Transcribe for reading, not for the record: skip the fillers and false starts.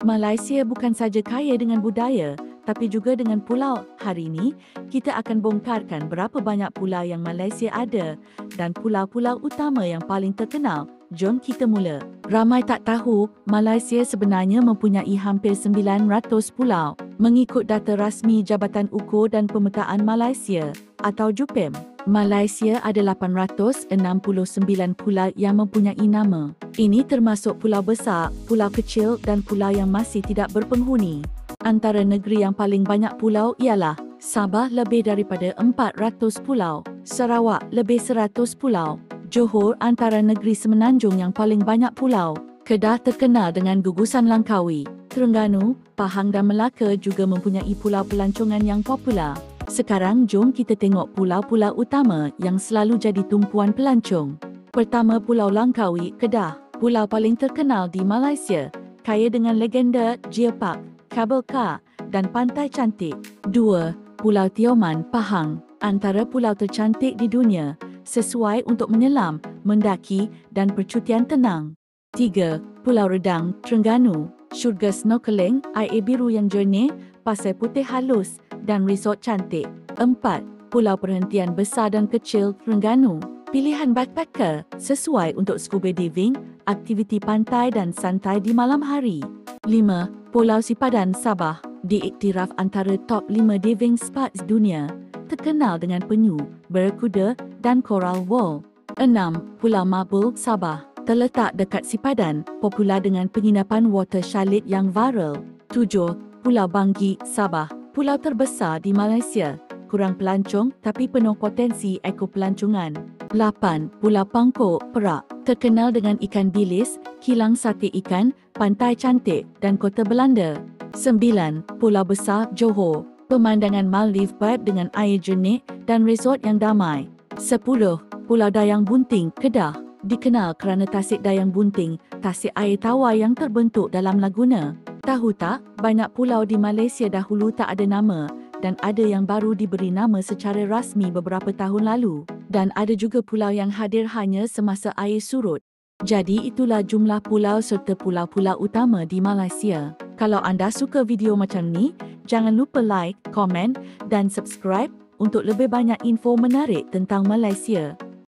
Malaysia bukan saja kaya dengan budaya, tapi juga dengan pulau. Hari ini, kita akan bongkarkan berapa banyak pulau yang Malaysia ada dan pulau-pulau utama yang paling terkenal. Jom kita mula. Ramai tak tahu, Malaysia sebenarnya mempunyai hampir 900 pulau. Mengikut data rasmi Jabatan Ukur dan Pemetaan Malaysia atau JUPEM, Malaysia ada 869 pulau yang mempunyai nama. Ini termasuk pulau besar, pulau kecil dan pulau yang masih tidak berpenghuni. Antara negeri yang paling banyak pulau ialah Sabah lebih daripada 400 pulau, Sarawak lebih 100 pulau, Johor antara negeri semenanjung yang paling banyak pulau, Kedah terkenal dengan gugusan Langkawi, Terengganu, Pahang dan Melaka juga mempunyai pulau pelancongan yang popular. Sekarang jom kita tengok pulau-pulau utama yang selalu jadi tumpuan pelancong. Pertama, Pulau Langkawi, Kedah. Pulau paling terkenal di Malaysia, kaya dengan legenda, geopark, kabel kar dan pantai cantik. 2. Pulau Tioman, Pahang. Antara pulau tercantik di dunia, sesuai untuk menyelam, mendaki dan percutian tenang. 3. Pulau Redang, Terengganu. Syurga snorkeling, air biru yang jernih, pasir putih halus dan resort cantik. 4. Pulau perhentian besar dan kecil, Terengganu. Pilihan backpacker, sesuai untuk scuba diving, aktiviti pantai dan santai di malam hari. 5. Pulau Sipadan, Sabah. Diiktiraf antara top 5 diving spots dunia. Terkenal dengan penyu, berkuda dan coral wall. 6. Pulau Mabul, Sabah. Terletak dekat Sipadan, popular dengan penginapan water chalet yang viral. 7. Pulau Banggi, Sabah. Pulau terbesar di Malaysia. Kurang pelancong tapi penuh potensi ekopelancongan. 8. Pulau Pangkok, Perak. Terkenal dengan ikan bilis, kilang sate ikan, pantai cantik dan kota Belanda. 9. Pulau Besar, Johor. Pemandangan Maldives vibe dengan air jernih dan resort yang damai. 10. Pulau Dayang Bunting, Kedah. Dikenal kerana tasik Dayang Bunting, tasik air tawar yang terbentuk dalam laguna. Tahu tak, banyak pulau di Malaysia dahulu tak ada nama dan ada yang baru diberi nama secara rasmi beberapa tahun lalu. Dan ada juga pulau yang hadir hanya semasa air surut. Jadi itulah jumlah pulau serta pulau-pulau utama di Malaysia. Kalau anda suka video macam ni, jangan lupa like, komen dan subscribe untuk lebih banyak info menarik tentang Malaysia.